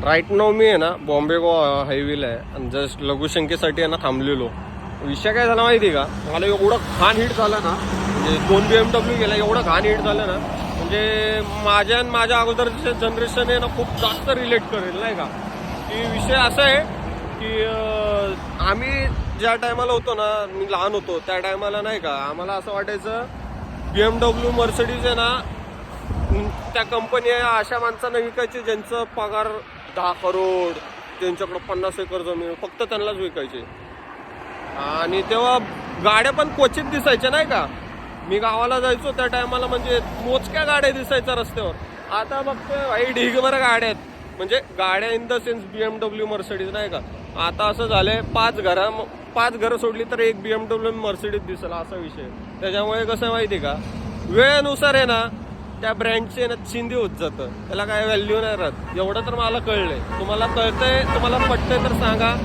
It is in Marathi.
राईट नाव मी आहे ना बॉम्बे गोवा हायवेला आहे आणि जस्ट लघुशंकेसाठी आहे ना थांबलेलो. विषय काय झाला माहिती का, मला एवढं घाण हिट झालं ना, म्हणजे 2 BMW गेला, एवढं घाण हिट झालं ना, म्हणजे माझ्या अगोदरच्या जनरेशन आहे ना खूप जास्त रिलेट करेल नाही का. की विषय असा आहे की आम्ही ज्या टायमाला होतो ना, मी लहान होतो त्या टायमाला नाही का, आम्हाला असं वाटायचं BMW मर्सिडीज आहे ना त्या कंपनी अशा माणसांना विकायचे ज्यांचं पगार 10 करोड, त्यांच्याकडं 50 एकर जमीन, फक्त त्यांनाच विकायचे. आणि तेव्हा गाड्या पण क्वचित दिसायच्या नाही का. मी गावाला जायचो त्या टायमाला, म्हणजे मोजक्या गाड्या दिसायच्या रस्त्यावर. आता बघतोय भाई ढिगभर गाड्या आहेत, म्हणजे गाड्या in the sense BMW Mercedes नाही का. आता असं झालंय 5 घरं सोडली तर एक BMW मर्सिडीज दिसेल असा विषय. त्याच्यामुळे कसं माहिती का, वेळेनुसार आहे ना त्या ब्रँडचे ना चिंदी होत जातं, त्याला काय व्हॅल्यू नाही राहत. एवढं तर मला कळलंय. तुम्हाला कळतंय, तुम्हाला पटतंय तर सांगा.